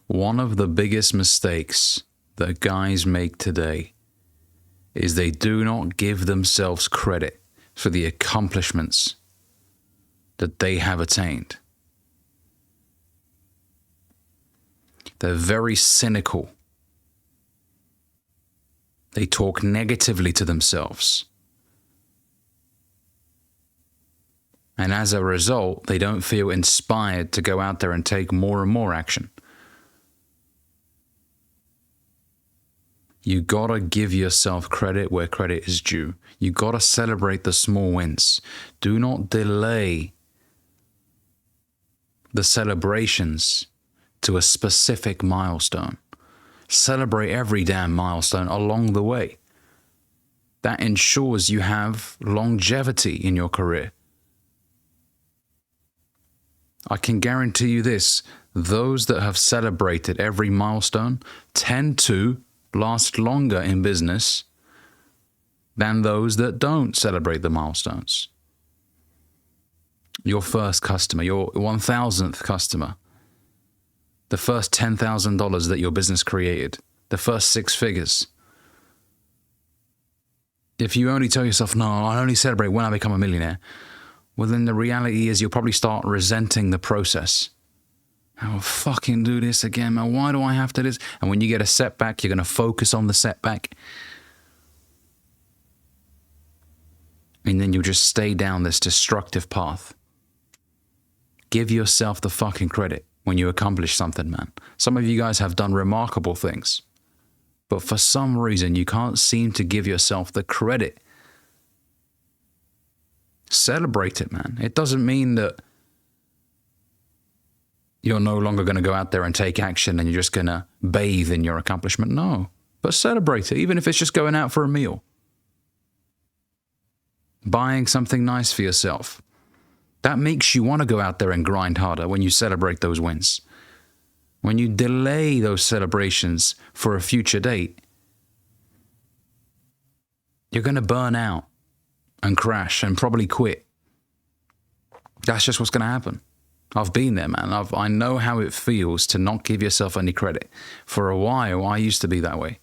One of the biggest mistakes that guys make today is they do not give themselves credit for the accomplishments that they have attained. They're very cynical. They talk negatively to themselves. And as a result, they don't feel inspired to go out there and take more and more action. You gotta give yourself credit where credit is due. You gotta celebrate the small wins. Do not delay the celebrations to a specific milestone. Celebrate every damn milestone along the way. That ensures you have longevity in your career. I can guarantee you this, those that have celebrated every milestone tend to last longer in business than those that don't celebrate the milestones. Your first customer, your 1,000th customer, the first $10,000 that your business created, the first 6 figures. If you only tell yourself, no, I only celebrate when I become a millionaire, well, then the reality is you'll probably start resenting the process. I'll fucking do this again, man. Why do I have to do this? And when you get a setback, you're going to focus on the setback. And then you'll just stay down this destructive path. Give yourself the fucking credit when you accomplish something, man. Some of you guys have done remarkable things. But for some reason, you can't seem to give yourself the credit. Celebrate it, man. It doesn't mean that you're no longer going to go out there and take action and you're just going to bathe in your accomplishment. No, but celebrate it, even if it's just going out for a meal. Buying something nice for yourself. That makes you want to go out there and grind harder when you celebrate those wins. When you delay those celebrations for a future date, you're going to burn out and crash and probably quit. That's just what's going to happen. I've been there, man. I know how it feels to not give yourself any credit. For a while, I used to be that way.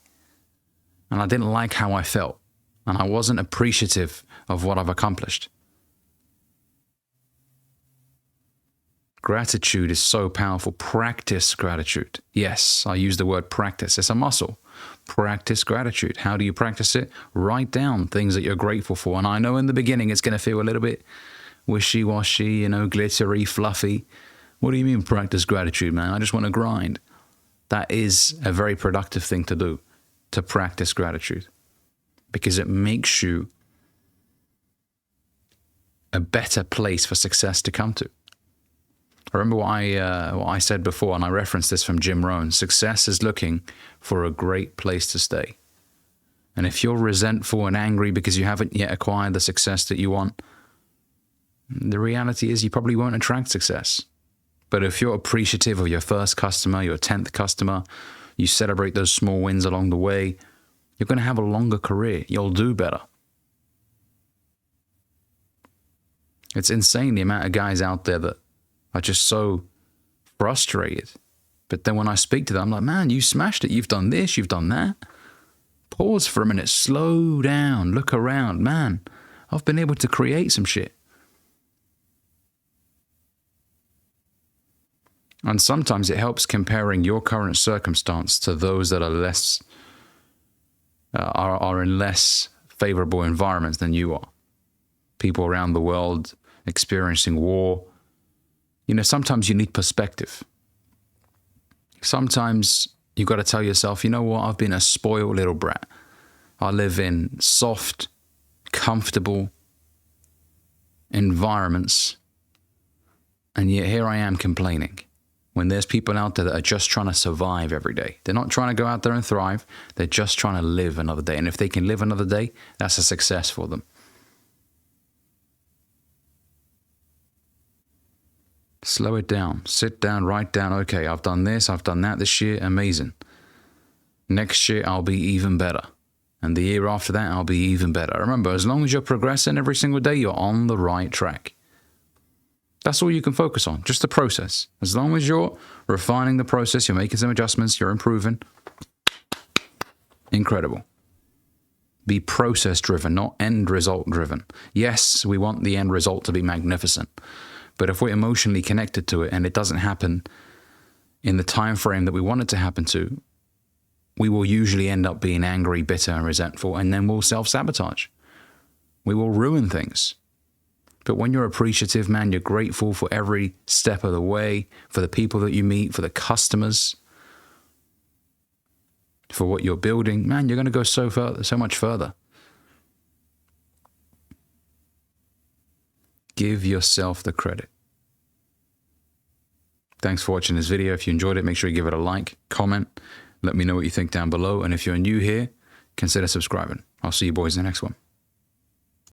And I didn't like how I felt. And I wasn't appreciative of what I've accomplished. Gratitude is so powerful. Practice gratitude. Yes, I use the word practice. It's a muscle. Practice gratitude. How do you practice it? Write down things that you're grateful for. And I know in the beginning it's going to feel a little bit wishy-washy, glittery, fluffy. What do you mean practice gratitude, man? I just want to grind. That is a very productive thing to do, to practice gratitude, because it makes you a better place for success to come to. I remember what I said before, and I referenced this from Jim Rohn. Success is looking for a great place to stay. And if you're resentful and angry because you haven't yet acquired the success that you want, the reality is you probably won't attract success. But if you're appreciative of your first customer, your 10th customer, you celebrate those small wins along the way, you're going to have a longer career. You'll do better. It's insane the amount of guys out there that are just so frustrated. But then when I speak to them, I'm like, man, you smashed it. You've done this, you've done that. Pause for a minute, slow down, look around. Man, I've been able to create some shit. And sometimes it helps comparing your current circumstance to those that are in less favorable environments than you are. People around the world experiencing war. Sometimes you need perspective. Sometimes you've got to tell yourself, you know what, I've been a spoiled little brat. I live in soft, comfortable environments, and yet here I am complaining. When there's people out there that are just trying to survive every day. They're not trying to go out there and thrive. They're just trying to live another day. And if they can live another day, that's a success for them. Slow it down. Sit down, write down, okay, I've done this, I've done that this year, amazing. Next year, I'll be even better. And the year after that, I'll be even better. Remember, as long as you're progressing every single day, you're on the right track. That's all you can focus on, just the process. As long as you're refining the process, you're making some adjustments, you're improving. Incredible. Be process driven, not end result driven. Yes, we want the end result to be magnificent, but if we're emotionally connected to it and it doesn't happen in the time frame that we want it to happen to, we will usually end up being angry, bitter, and resentful, and then we'll self-sabotage. We will ruin things. But when you're appreciative, man, you're grateful for every step of the way, for the people that you meet, for the customers, for what you're building, man, you're going to go so much further. Give yourself the credit. Thanks for watching this video. If you enjoyed it, make sure you give it a like, comment, let me know what you think down below. And if you're new here, consider subscribing. I'll see you boys in the next one.